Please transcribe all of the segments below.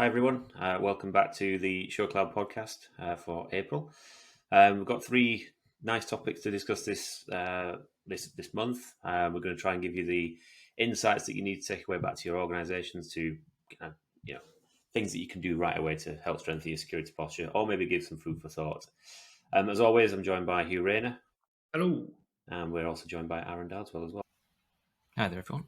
Hi everyone, welcome back to the 𝘁𝗵𝗃 podcast for April. We've got three nice topics to discuss this month. We're going to try and give you the insights that you need to take away back to your organisations to, things that you can do right away to help strengthen your security posture, or maybe give some food for thought. As always, I'm joined by Hugh Rayner. Hello. And we're also joined by Arron Dowdeswell as well. Hi there, everyone.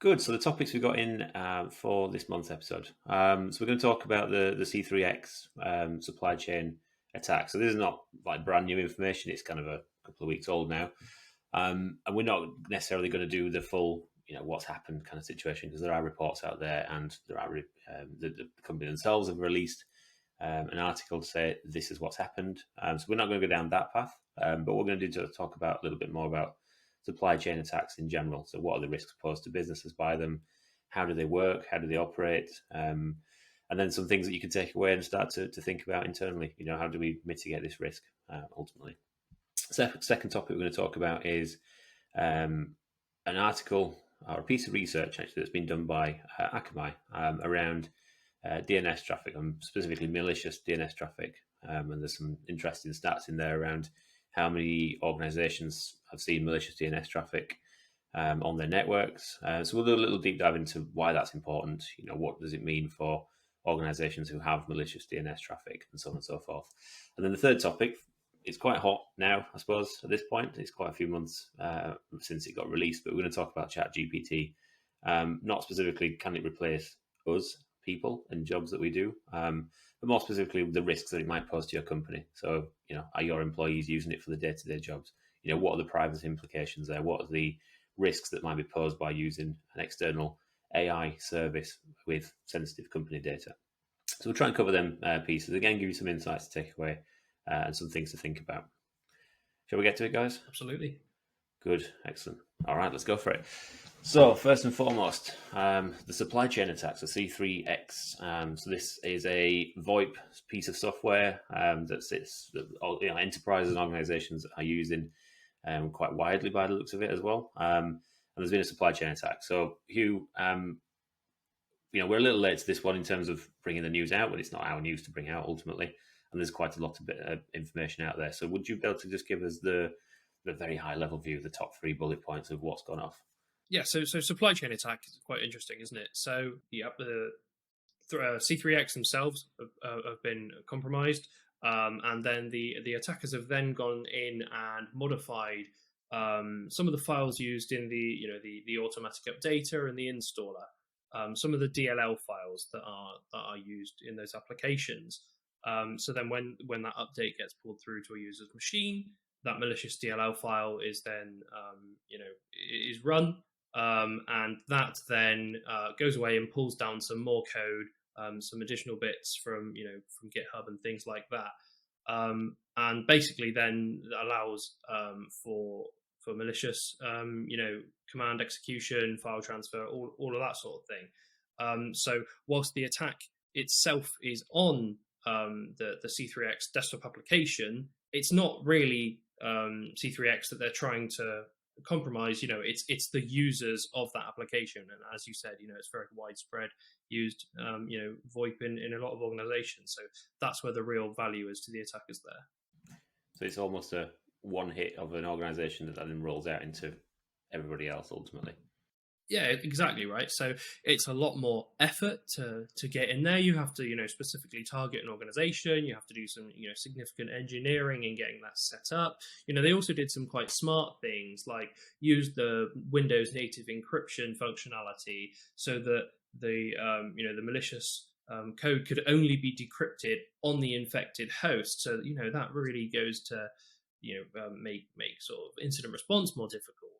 Good. So the topics we've got in for this month's episode. So we're going to talk about the C3X supply chain attack. So this is not like brand new information. It's kind of a couple of weeks old now. And we're not necessarily going to do the full, what's happened kind of situation, because there are reports out there, and there are the company themselves have released an article to say this is what's happened. So we're not going to go down that path. But what we're going to do is talk about a little bit more about supply chain attacks in general. So what are the risks posed to businesses by them? How do they work? How do they operate? And then some things that you can take away and start to think about internally. How do we mitigate this risk ultimately? Second topic we're going to talk about is an article or a piece of research actually that's been done by 𝘀𝗵𝗃 around DNS traffic, specifically malicious DNS traffic. And there's some interesting stats in there around how many organizations have seen malicious DNS traffic on their networks. So we'll do a little deep dive into why that's important. What does it mean for organizations who have malicious DNS traffic, and so on and so forth. And then the third topic, it's quite hot now, I suppose, at this point. It's quite a few months since it got released, but we're going to talk about ChatGPT. Not specifically, can it replace us, people, and jobs that we do? But more specifically, the risks that it might pose to your company. So, are your employees using it for the day-to-day jobs? What are the privacy implications there? What are the risks that might be posed by using an external AI service with sensitive company data? So we'll try and cover them pieces. Again, give you some insights to take away and some things to think about. Shall we get to it, guys? Absolutely. Good. Excellent. All right, let's go for it. So first and foremost, the supply chain attacks, the C3X. So this is a VoIP piece of software that enterprises and organizations are using quite widely by the looks of it as well. And there's been a supply chain attack. So Hugh, we're a little late to this one in terms of bringing the news out, but it's not our news to bring out ultimately. And there's quite a lot of information out there. So would you be able to just give us the very high level view, the top 3 bullet points of what's gone off? Yeah, so supply chain attack is quite interesting, isn't it? So the C3X themselves have been compromised, and then the attackers have then gone in and modified some of the files used in the automatic updater and the installer, some of the DLL files that are used in those applications. So then when that update gets pulled through to a user's machine, that malicious DLL file is then is run. And that then goes away and pulls down some more code, some additional bits from GitHub and things like that, and basically then allows for malicious command execution, file transfer, all of that sort of thing. So whilst the attack itself is on the C3X desktop application, it's not really C3X that they're trying to compromise. It's the users of that application, and as you said, it's very widespread used, VoIP in a lot of organizations. So that's where the real value is to the attackers there. So it's almost a one hit of an organization that then rolls out into everybody else ultimately. Yeah, exactly right. So it's a lot more effort to get in there. You have to, specifically target an organization. You have to do some, significant engineering in getting that set up. They also did some quite smart things, like use the Windows native encryption functionality so that the malicious code could only be decrypted on the infected host. So, that really goes to, make sort of incident response more difficult.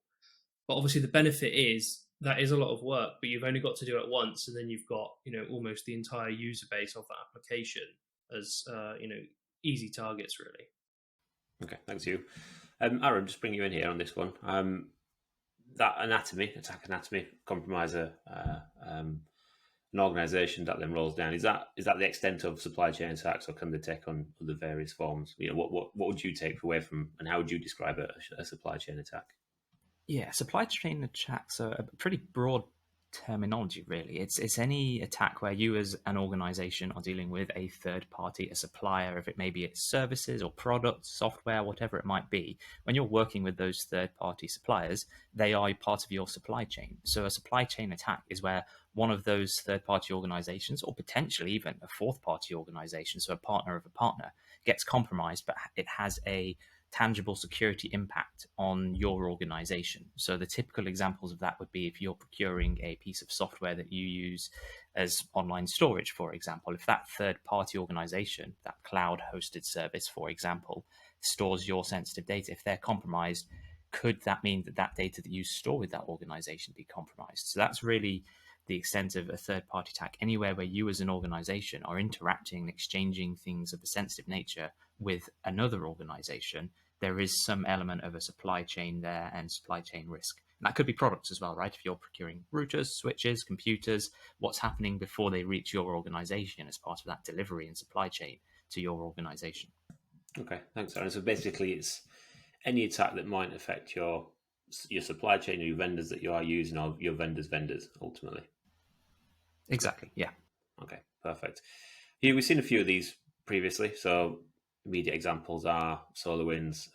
But obviously the benefit is that is a lot of work, but you've only got to do it once, and then you've got almost the entire user base of that application as easy targets, really. Okay, thanks you, Arron. Just bring you in here on this one. That attack anatomy, compromise an organisation that then rolls down. Is that the extent of supply chain attacks, or can they take on other various forms? What would you take away from, and how would you describe a supply chain attack? Yeah, supply chain attacks are a pretty broad terminology, really. It's any attack where you as an organization are dealing with a third party, a supplier, if it may be its services or products, software, whatever it might be. When you're working with those third party suppliers, they are part of your supply chain. So a supply chain attack is where one of those third party organizations, or potentially even a fourth party organization, so a partner of a partner, gets compromised, but it has a tangible security impact on your organization. So the typical examples of that would be if you're procuring a piece of software that you use as online storage, for example. If that third party organization, that cloud hosted service, for example, stores your sensitive data, if they're compromised, could that mean that that data that you store with that organization be compromised? So that's really the extent of a third party attack. Anywhere where you as an organization are interacting and exchanging things of a sensitive nature with another organization, there is some element of a supply chain there and supply chain risk. And that could be products as well, right? If you're procuring routers, switches, computers, what's happening before they reach your organization as part of that delivery and supply chain to your organization. Okay, thanks, Aaron. So basically, it's any attack that might affect your supply chain or your vendors that you are using, or your vendors' vendors, ultimately. Exactly, yeah. Okay, perfect. Yeah, we've seen a few of these previously. So immediate examples are SolarWinds,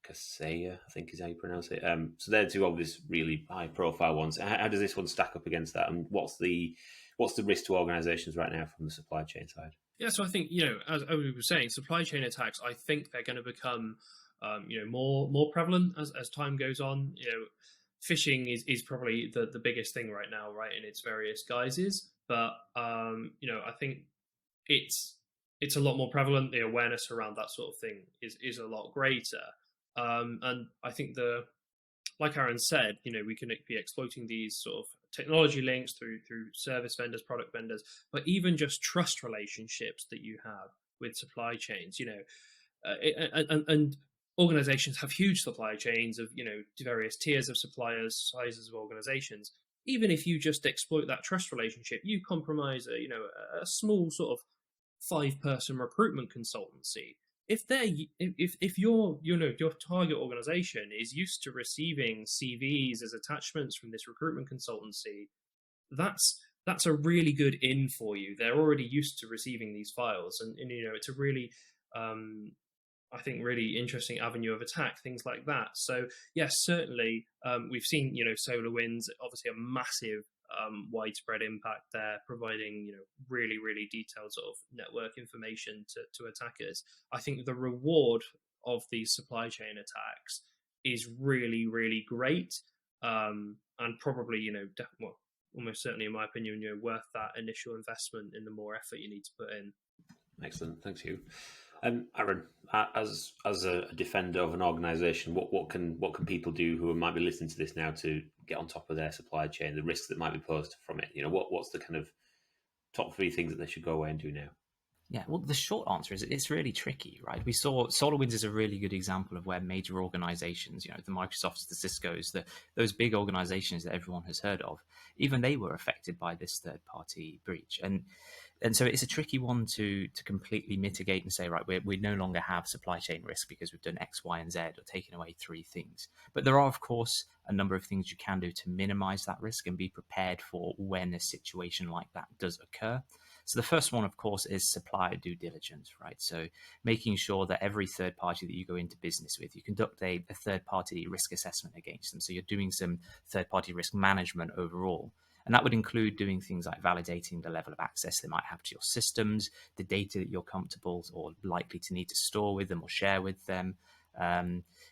Kaseya, I think is how you pronounce it. So they're two obvious, really high-profile ones. How does this one stack up against that, and what's the risk to organizations right now from the supply chain side? Yeah, so I think, as we were saying, supply chain attacks, I think they're going to become more prevalent as time goes on. Phishing is probably the biggest thing right now, right, in its various guises. But I think it's a lot more prevalent. The awareness around that sort of thing is a lot greater. And I think like Aaron said, we can be exploiting these sort of technology links through service vendors, product vendors, but even just trust relationships that you have with supply chains, and organizations have huge supply chains of, various tiers of suppliers, sizes of organizations. Even if you just exploit that trust relationship, you compromise a small sort of 5-person recruitment consultancy. If your target organization is used to receiving CVs as attachments from this recruitment consultancy, that's a really good in for you. They're already used to receiving these files, and it's a really I think really interesting avenue of attack, things like that. So yes, certainly we've seen SolarWinds, obviously a massive widespread impact there, providing really detailed sort of network information to attackers. I think the reward of these supply chain attacks is really great, and probably almost certainly in my opinion worth that initial investment in the more effort you need to put in. Excellent, thanks you. Aaron, as a defender of an organisation, what can people do who might be listening to this now to get on top of their supply chain, the risks that might be posed from it? What's the kind of top 3 things that they should go away and do now? Yeah, well, the short answer is it's really tricky, right? We saw SolarWinds is a really good example of where major organizations, the Microsofts, the Ciscos, those big organizations that everyone has heard of, even they were affected by this third-party breach. And so it's a tricky one to completely mitigate and say, right, we no longer have supply chain risk because we've done X, Y, and Z or taken away 3 things. But there are, of course, a number of things you can do to minimize that risk and be prepared for when a situation like that does occur. So the first one, of course, is supplier due diligence, right? So making sure that every third party that you go into business with, you conduct a third party risk assessment against them. So you're doing some third party risk management overall. And that would include doing things like validating the level of access they might have to your systems, the data that you're comfortable or likely to need to store with them or share with them.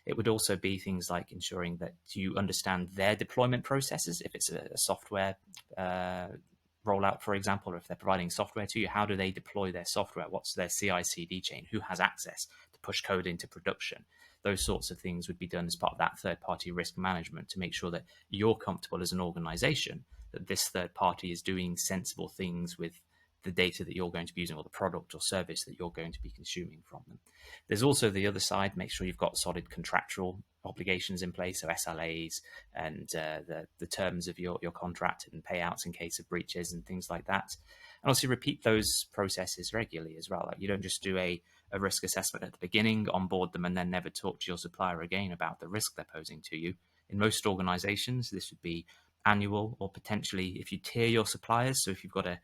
It would also be things like ensuring that you understand their deployment processes. If it's a software rollout, for example, or if they're providing software to you, how do they deploy their software? What's their CI/CD chain? Who has access to push code into production? Those sorts of things would be done as part of that third-party risk management to make sure that you're comfortable as an organization that this third party is doing sensible things with the data that you're going to be using or the product or service that you're going to be consuming from them. There's also the other side, make sure you've got solid contractual obligations in place, so SLAs and the terms of your contract and payouts in case of breaches and things like that. And also repeat those processes regularly as well. Like you don't just do a risk assessment at the beginning, onboard them, and then never talk to your supplier again about the risk they're posing to you. In most organizations, this would be annual, or potentially if you tier your suppliers. So if you've got a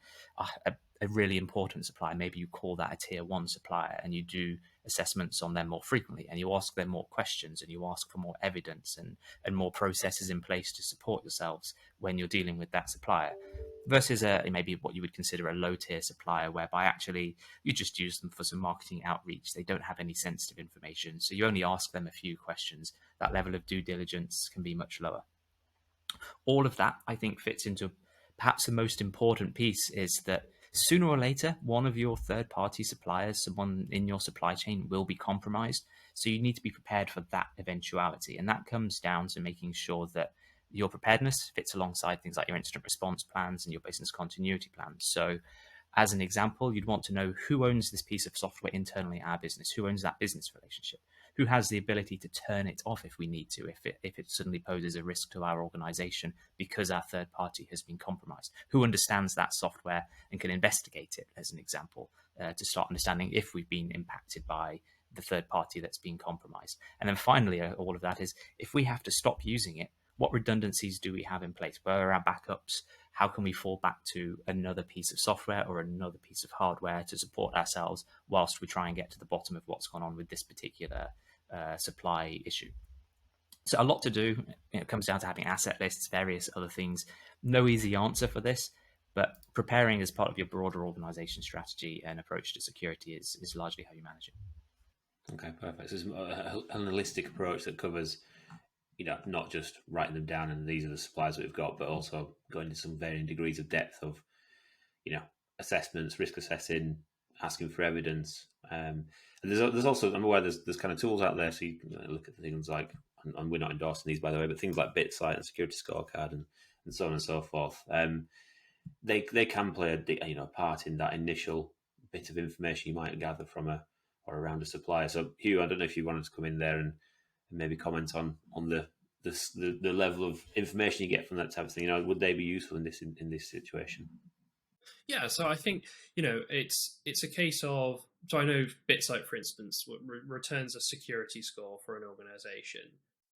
really important supplier, maybe you call that a tier 1 supplier, and you do assessments on them more frequently, and you ask them more questions, and you ask for more evidence and more processes in place to support yourselves when you're dealing with that supplier, versus maybe what you would consider a low tier supplier, whereby actually you just use them for some marketing outreach. They don't have any sensitive information, so you only ask them a few questions. That level of due diligence can be much lower. All of that, I think, fits into perhaps the most important piece, is that sooner or later, one of your third-party suppliers, someone in your supply chain, will be compromised. So you need to be prepared for that eventuality. And that comes down to making sure that your preparedness fits alongside things like your incident response plans and your business continuity plans. So as an example, you'd want to know who owns this piece of software internally at our business, who owns that business relationship, who has the ability to turn it off if we need to, if it suddenly poses a risk to our organization because our third party has been compromised, who understands that software and can investigate it, as an example, to start understanding if we've been impacted by the third party that's been compromised. And then finally, all of that is, if we have to stop using it, what redundancies do we have in place? Where are our backups? How can we fall back to another piece of software or another piece of hardware to support ourselves whilst we try and get to the bottom of what's gone on with this particular supply issue? So a lot to do. It comes down to having asset lists, various other things. No easy answer for this, but preparing as part of your broader organization strategy and approach to security is largely how you manage it. Okay, perfect. So it's an holistic approach that covers, not just writing them down and these are the suppliers that we've got, but also going into some varying degrees of depth of, assessments, risk assessing, asking for evidence. And there's also, I'm aware there's kind of tools out there, so you can look at things like, and we're not endorsing these by the way, but things like 𝘵𝘁 and Security Scorecard and so on and so forth. They can play a part in that initial bit of information you might gather from or around a supplier. So Hugh, I don't know if you wanted to come in there and maybe comment on the level of information you get from that type of thing. Would they be useful in this situation? Yeah, so I think it's a case of, so I know 𝘵𝘁, for instance, returns a security score for an organization,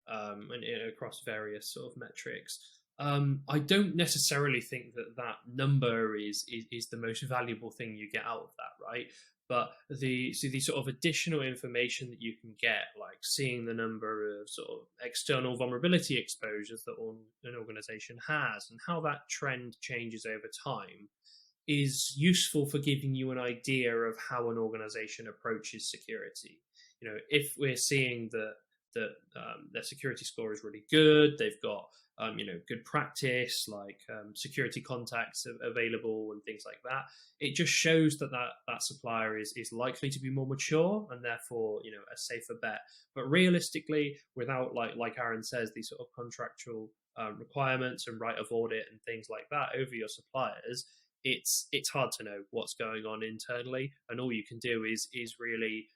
and across various sort of metrics. I don't necessarily think that number is the most valuable thing you get out of that, right? But the sort of additional information that you can get, like seeing the number of sort of external vulnerability exposures that an organization has and how that trend changes over time, is useful for giving you an idea of how an organization approaches security. If we're seeing that their security score is really good, they've got good practice, like security contacts available and things like that, it just shows that supplier is likely to be more mature and therefore a safer bet. But realistically, without like Arron says, these sort of contractual requirements and right of audit and things like that over your suppliers, it's hard to know what's going on internally, and all you can do is really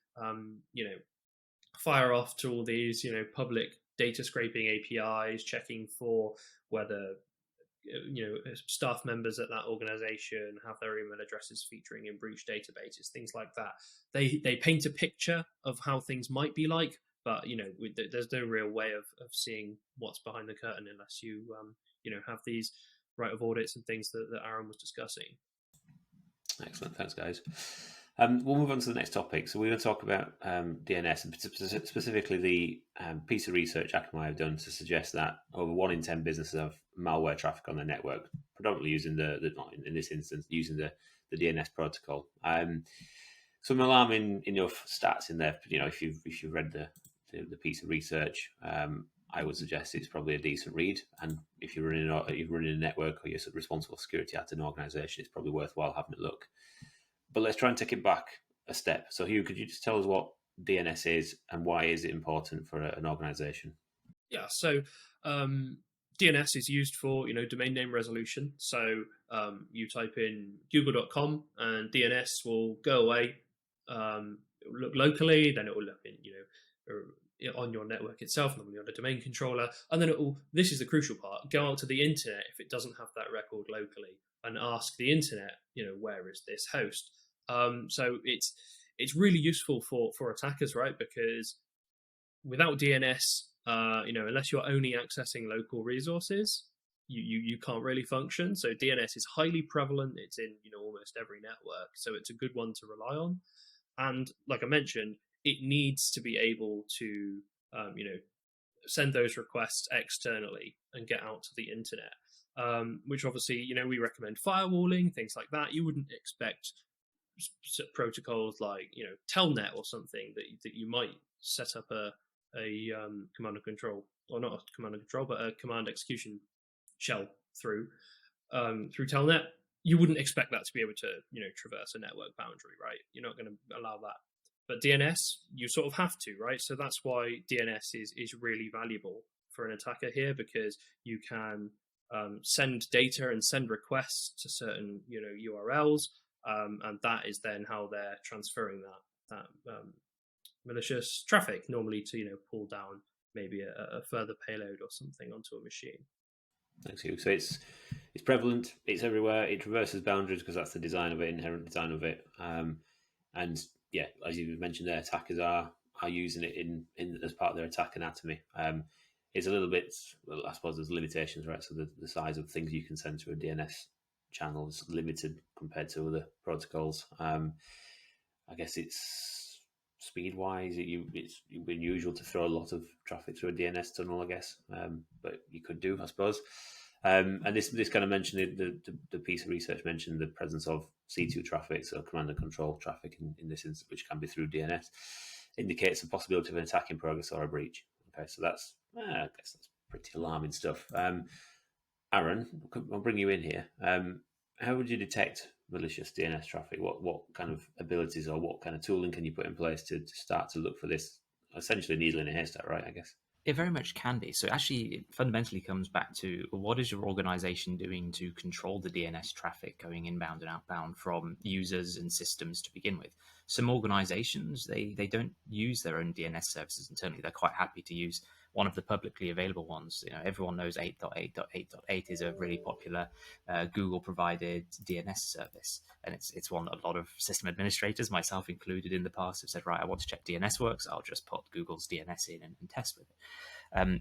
fire off to all these public data scraping APIs, checking for whether staff members at that organization have their email addresses featuring in breach databases, things like that. They paint a picture of how things might be like, but there's no real way of seeing what's behind the curtain unless you have these right of audits and things that Arron was discussing. Excellent, thanks guys. We'll move on to the next topic. So we're going to talk about DNS, and specifically the piece of research Akamai have done to suggest that over 1 in 10 businesses have malware traffic on their network, predominantly using in this instance, using the DNS protocol. Some alarming in your stats in there. If you've read the piece of research, I would suggest it's probably a decent read. And if you're running a network or you're responsible for security at an organization, it's probably worthwhile having a look. But let's try and take it back a step. So Hugh, could you just tell us what DNS is and why is it important for an organization? Yeah, so DNS is used for domain name resolution. So you type in google.com and DNS will go away, look locally, then it will look in on your network itself, normally on a domain controller, and then it will, this is the crucial part, go out to the internet if it doesn't have that record locally and ask the internet, where is this host? So it's really useful for attackers, right? Because without DNS, unless you're only accessing local resources, you can't really function. So DNS is highly prevalent. It's in almost every network, so it's a good one to rely on. And like I mentioned, it needs to be able to send those requests externally and get out to the internet. Which obviously, we recommend firewalling, things like that. You wouldn't expect protocols like Telnet or something that you might set up a command and control, or not a command and control, but a command execution shell through Telnet. You wouldn't expect that to be able to traverse a network boundary, right? You're not going to allow that. But DNS, you sort of have to, right? So that's why DNS is really valuable for an attacker here, because you can send data and send requests to certain URLs, and that is then how they're transferring that malicious traffic, normally to pull down maybe a further payload or something onto a machine. Thanks, Hugh. So it's prevalent, it's everywhere, it traverses boundaries because that's the design of it, inherent design of it. And yeah, as you mentioned there, attackers are using it in as part of their attack anatomy. It's a little bit, well, I suppose there's limitations, right? So the size of things you can send through a DNS channel is limited compared to other protocols. I guess it's speed-wise, it's unusual to throw a lot of traffic through a DNS tunnel, I guess, but you could do, I suppose. And this kind of mentioned, the piece of research mentioned the presence of C2 traffic, so command and control traffic in this instance, which can be through DNS, indicates the possibility of an attack in progress or a breach. Okay, so that's, I guess that's pretty alarming stuff. Arron, I'll bring you in here. How would you detect malicious DNS traffic? What kind of abilities or what kind of tooling can you put in place to start to look for this? Essentially, needle in a haystack, right? I guess. It very much can be. So actually, it fundamentally comes back to what is your organization doing to control the DNS traffic going inbound and outbound from users and systems to begin with. Some organizations, they don't use their own DNS services internally. They're quite happy to use one of the publicly available ones. Everyone knows 8.8.8.8 is a really popular Google-provided DNS service, and it's one that a lot of system administrators, myself included, in the past have said, right, I want to check DNS works. I'll just put Google's DNS in and test with it.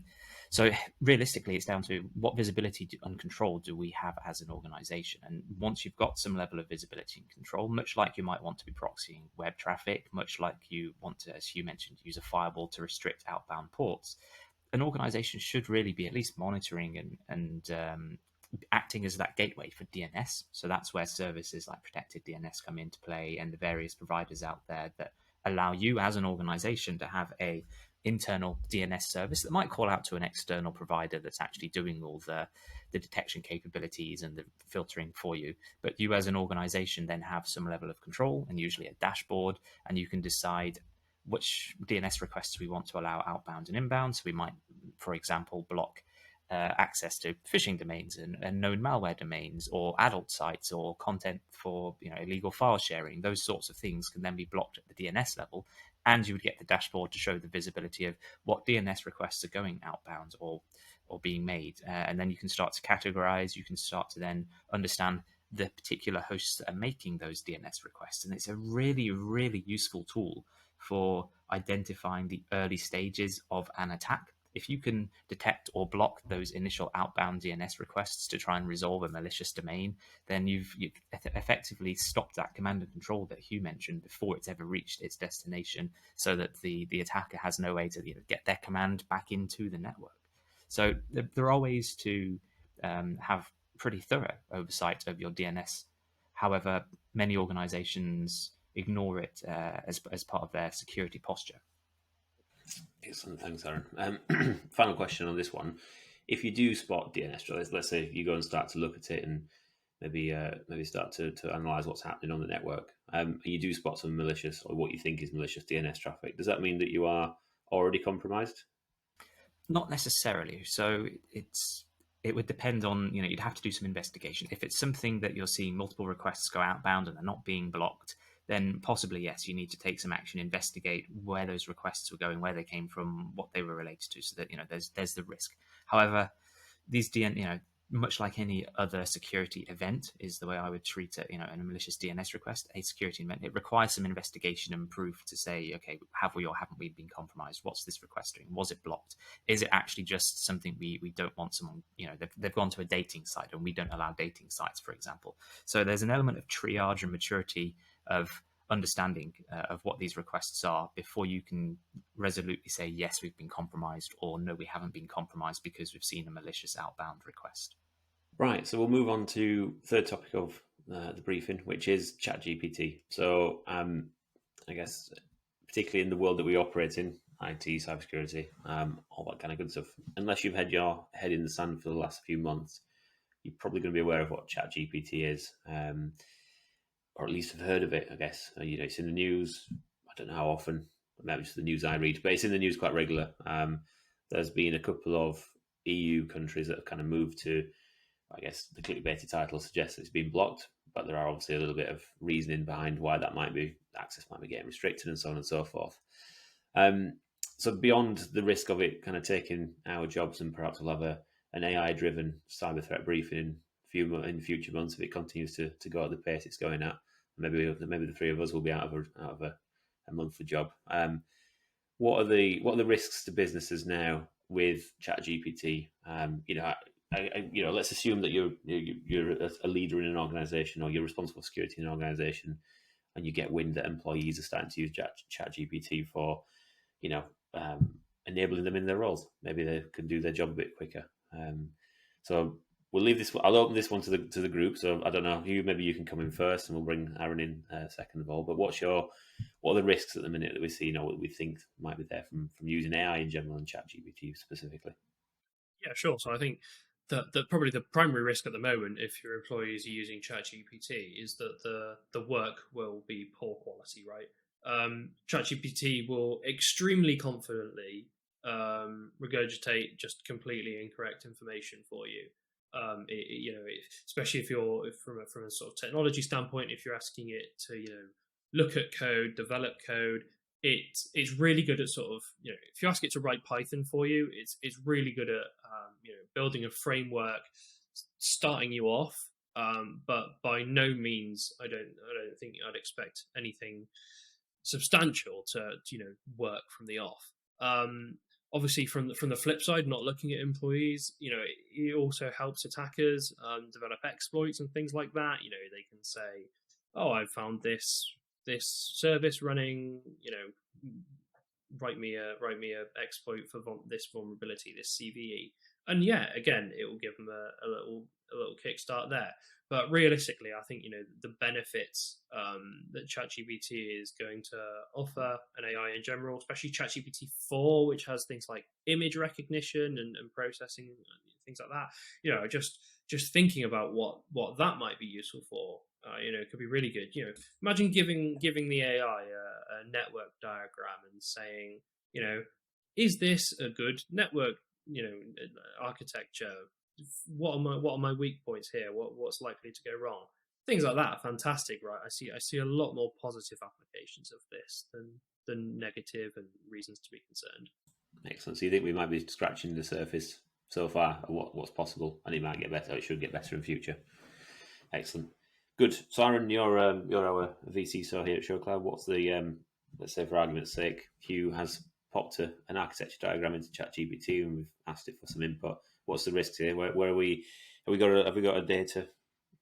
So realistically, it's down to what visibility and control do we have as an organization. And once you've got some level of visibility and control, much like you might want to be proxying web traffic, much like you want to, as you mentioned, use a firewall to restrict outbound ports, an organization should really be at least monitoring and acting as that gateway for DNS. So that's where services like protected DNS come into play, and the various providers out there that allow you as an organization to have a internal DNS service that might call out to an external provider that's actually doing all the detection capabilities and the filtering for you. But you as an organization then have some level of control, and usually a dashboard, and you can decide which DNS requests we want to allow outbound and inbound. So we might, for example, block access to phishing domains and known malware domains, or adult sites, or content for illegal file sharing. Those sorts of things can then be blocked at the DNS level, and you would get the dashboard to show the visibility of what DNS requests are going outbound or being made. And then you can start to categorize. You can start to then understand the particular hosts that are making those DNS requests. And it's a really, really useful tool for identifying the early stages of an attack. If you can detect or block those initial outbound DNS requests to try and resolve a malicious domain, then you've effectively stopped that command and control that Hugh mentioned before it's ever reached its destination, so that the attacker has no way to get their command back into the network. So there are ways to have pretty thorough oversight of your DNS. However, many organizations ignore it as part of their security posture. Excellent, thanks, Arron. Final question on this one: if you do spot DNS, let's say you go and start to look at it and maybe start to analyze what's happening on the network, and you do spot some malicious, or what you think is malicious DNS traffic, does that mean that you are already compromised? Not necessarily. So it would depend on, you'd have to do some investigation. If it's something that you're seeing multiple requests go outbound and they're not being blocked, then possibly, yes, you need to take some action, investigate where those requests were going, where they came from, what they were related to, so that, there's the risk. However, these much like any other security event is the way I would treat it, in a malicious DNS request, a security event. It requires some investigation and proof to say, okay, have we or haven't we been compromised? What's this request doing? Was it blocked? Is it actually just something we don't want someone, they've gone to a dating site and we don't allow dating sites, for example. So there's an element of triage and maturity of understanding of what these requests are before you can resolutely say, yes, we've been compromised, or no, we haven't been compromised because we've seen a malicious outbound request. Right, so we'll move on to third topic of the briefing, which is ChatGPT. So I guess particularly in the world that we operate in, IT, cybersecurity, all that kind of good stuff, unless you've had your head in the sand for the last few months, you're probably going to be aware of what ChatGPT is. Or at least have heard of it, I guess. It's in the news. I don't know how often. Maybe it's the news I read, but it's in the news quite regular. There's been a couple of EU countries that have kind of moved to, I guess, the clickbaity title suggests it's been blocked, but there are obviously a little bit of reasoning behind why that might be. Access might be getting restricted and so on and so forth. So beyond the risk of it kind of taking our jobs, and perhaps we'll have an AI-driven cyber threat briefing in future months if it continues to go at the pace it's going at. Maybe the three of us will be out of a monthly job. What are the risks to businesses now with ChatGPT? Let's assume that you're a leader in an organization, or you're responsible for security in an organization, and you get wind that employees are starting to use ChatGPT for, enabling them in their roles. Maybe they can do their job a bit quicker. So we'll leave this. I'll open this one to the group. So I don't know, Hugh, maybe you can come in first, and we'll bring Arron in second of all. But what are the risks at the minute that we see, what we think might be there from using AI in general and ChatGPT specifically? Yeah, sure. So I think that probably the primary risk at the moment, if your employees are using ChatGPT, is that the work will be poor quality, right? ChatGPT will extremely confidently regurgitate just completely incorrect information for you. Especially if you're from a sort of technology standpoint, if you're asking it to look at code, develop code, it's really good at sort of if you ask it to write Python for you, it's really good at building a framework, starting you off. But by no means, I don't think I'd expect anything substantial to work from the off. Obviously, from the flip side, not looking at employees, it also helps attackers develop exploits and things like that. They can say, "Oh, I found this service running. Write me a exploit for this vulnerability, this CVE." And yeah, again, it will give them a little kickstart there. But realistically, I think the benefits that ChatGPT is going to offer, and AI in general, especially ChatGPT 4, which has things like image recognition and processing and things like that. Just thinking about what that might be useful for, it could be really good. Imagine giving the AI a network diagram and saying, is this a good network, architecture? What are my weak points here? What's likely to go wrong? Things like that are fantastic, right? I see a lot more positive applications of this than negative and reasons to be concerned. Excellent. So you think we might be scratching the surface so far of what's possible, and it might get better. It should get better in future. Excellent. Good. So Arron, you're our vCiso here at 𝘁𝗁𝗽𝗍. What's the let's say for argument's sake, Hugh has popped an architecture diagram into ChatGPT, and we've asked it for some input. What's the risk here? Where are we? Have we got a data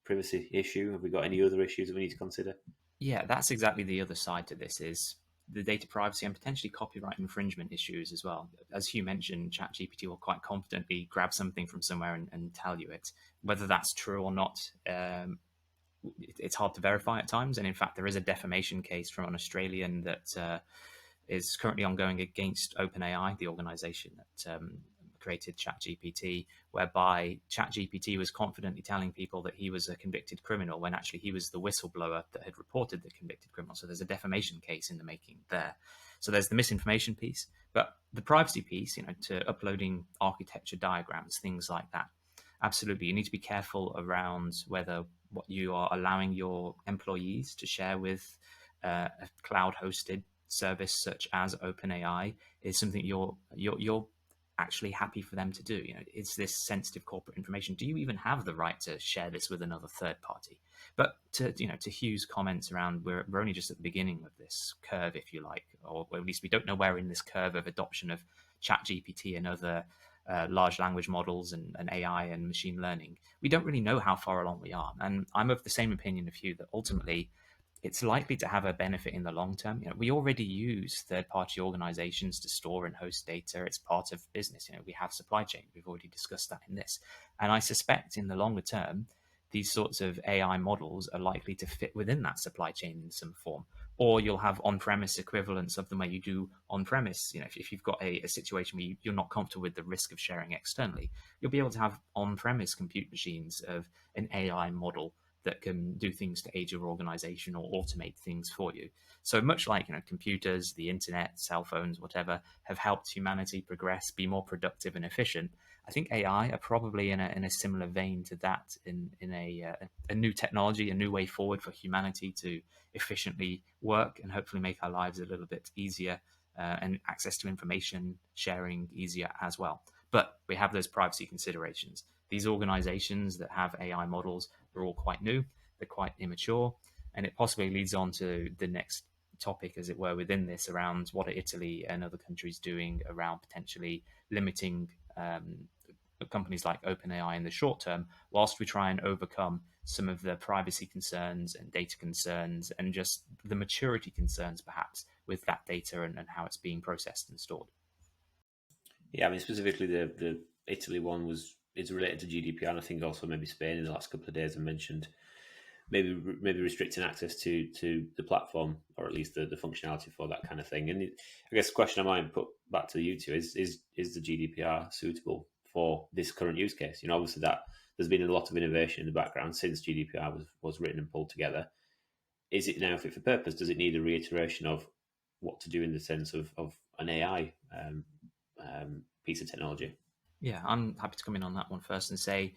privacy issue? Have we got any other issues that we need to consider? Yeah, that's exactly the other side to this, is the data privacy and potentially copyright infringement issues as well. As Hugh mentioned, ChatGPT will quite confidently grab something from somewhere and tell you it. Whether that's true or not, it's hard to verify at times. And in fact, there is a defamation case from an Australian that is currently ongoing against OpenAI, the organization that created ChatGPT, whereby ChatGPT was confidently telling people that he was a convicted criminal when actually he was the whistleblower that had reported the convicted criminal. So there's a defamation case in the making there. So there's the misinformation piece, but the privacy piece, to uploading architecture diagrams, things like that. Absolutely, you need to be careful around whether what you are allowing your employees to share with a cloud-hosted service such as OpenAI is something you're actually happy for them to do? Is this sensitive corporate information? Do you even have the right to share this with another third party? But to Hugh's comments around, we're only just at the beginning of this curve, if you like, or at least we don't know where we're in this curve of adoption of ChatGPT and other large language models and AI and machine learning. We don't really know how far along we are. And I'm of the same opinion of Hugh that ultimately it's likely to have a benefit in the long term. We already use third-party organizations to store and host data. It's part of business. We have supply chain. We've already discussed that in this. And I suspect in the longer term, these sorts of AI models are likely to fit within that supply chain in some form. Or you'll have on-premise equivalents of the way you do on-premise. If you've got a situation where you're not comfortable with the risk of sharing externally, you'll be able to have on-premise compute machines of an AI model that can do things to aid your organization or automate things for you. So much like computers, the internet, cell phones, whatever, have helped humanity progress, be more productive and efficient, I think AI are probably in a similar vein to that, in a new technology, a new way forward for humanity to efficiently work and hopefully make our lives a little bit easier and access to information sharing easier as well. But we have those privacy considerations. These organizations that have AI models are all quite new, they're quite immature, and it possibly leads on to the next topic, as it were, within this, around what are Italy and other countries doing around potentially limiting companies like OpenAI in the short term, whilst we try and overcome some of the privacy concerns and data concerns and just the maturity concerns perhaps with that data and how it's being processed and stored. Yeah, I mean, specifically the Italy one is related to GDPR, and I think also maybe Spain in the last couple of days I mentioned maybe restricting access to the platform, or at least the functionality for that kind of thing. And I guess the question I might put back to you two is the GDPR suitable for this current use case? Obviously that there's been a lot of innovation in the background since GDPR was written and pulled together. Is it now fit for purpose? Does it need a reiteration of what to do in the sense of an AI piece of technology? Yeah, I'm happy to come in on that one first and say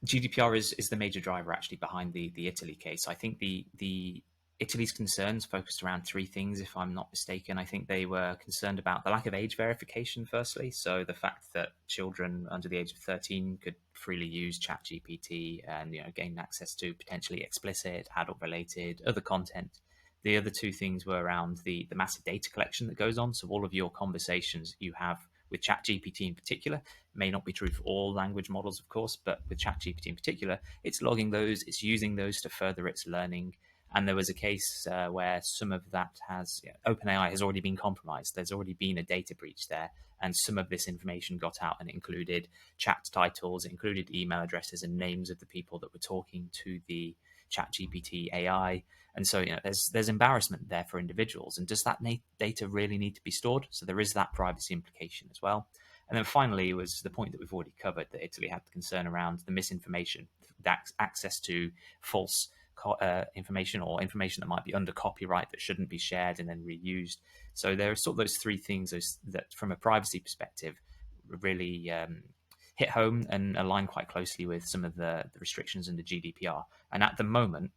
GDPR is the major driver actually behind the Italy case. I think the Italy's concerns focused around three things, if I'm not mistaken. I think they were concerned about the lack of age verification, firstly. So the fact that children under the age of 13 could freely use ChatGPT and gain access to potentially explicit, adult-related, other content. The other two things were around the massive data collection that goes on. So all of your conversations you have with ChatGPT in particular, may not be true for all language models, of course, but with ChatGPT in particular, it's logging those, it's using those to further its learning. And there was a case where some of that OpenAI has already been compromised. There's already been a data breach there, and some of this information got out, and it included chat titles, it included email addresses and names of the people that were talking to the ChatGPT AI. And so, there's embarrassment there for individuals. And does that data really need to be stored? So there is that privacy implication as well. And then finally was the point that we've already covered, that Italy had the concern around the misinformation, that access to false information or information that might be under copyright that shouldn't be shared and then reused. So there are sort of those three things that from a privacy perspective really hit home and align quite closely with some of the restrictions in the GDPR. And at the moment,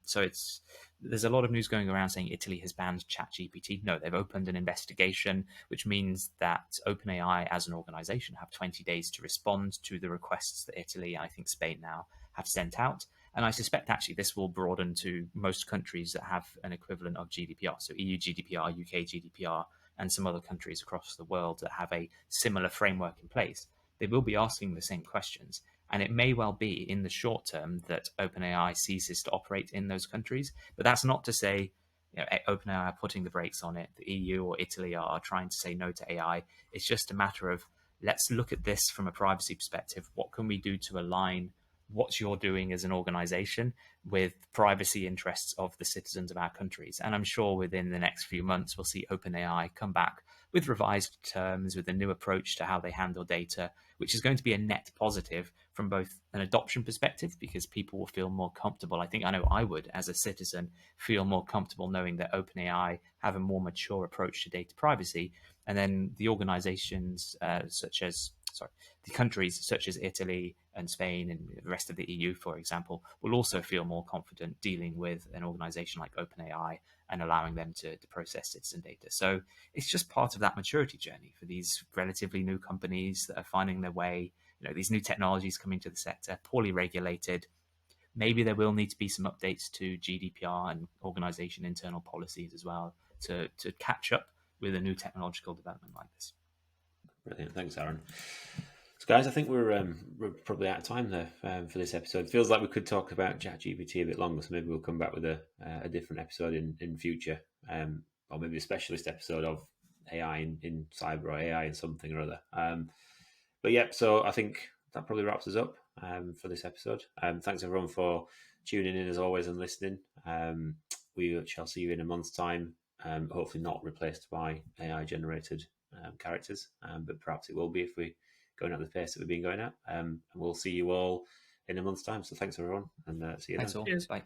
there's a lot of news going around saying Italy has banned ChatGPT. No, they've opened an investigation, which means that OpenAI as an organization have 20 days to respond to the requests that Italy, and I think Spain now, have sent out. And I suspect actually this will broaden to most countries that have an equivalent of GDPR. So EU GDPR, UK GDPR, and some other countries across the world that have a similar framework in place. They will be asking the same questions. And it may well be in the short term that OpenAI ceases to operate in those countries. But that's not to say OpenAI are putting the brakes on it. The EU or Italy are trying to say no to AI. It's just a matter of, let's look at this from a privacy perspective. What can we do to align what you're doing as an organization with privacy interests of the citizens of our countries? And I'm sure within the next few months, we'll see OpenAI come back with revised terms, with a new approach to how they handle data, which is going to be a net positive from both an adoption perspective, because people will feel more comfortable. I know I would, as a citizen, feel more comfortable knowing that OpenAI have a more mature approach to data privacy. And then the organizations the countries such as Italy and Spain and the rest of the EU, for example, will also feel more confident dealing with an organization like OpenAI and allowing them to process citizen data. So it's just part of that maturity journey for these relatively new companies that are finding their way. These new technologies coming to the sector, poorly regulated. Maybe there will need to be some updates to GDPR and organization internal policies as well to catch up with a new technological development like this. Brilliant. Thanks, Aaron. So, guys, I think we're probably out of time there for this episode. It feels like we could talk about ChatGPT a bit longer, so maybe we'll come back with a different episode in future, or maybe a specialist episode of AI in cyber, or AI in something or other. But yeah, so I think that probably wraps us up for this episode. Thanks everyone for tuning in as always and listening. We shall see you in a month's time. Hopefully not replaced by AI generated characters, but perhaps it will be if we going at the pace that we've been going at. And we'll see you all in a month's time. So thanks everyone, and see you then. Thanks all. Bye.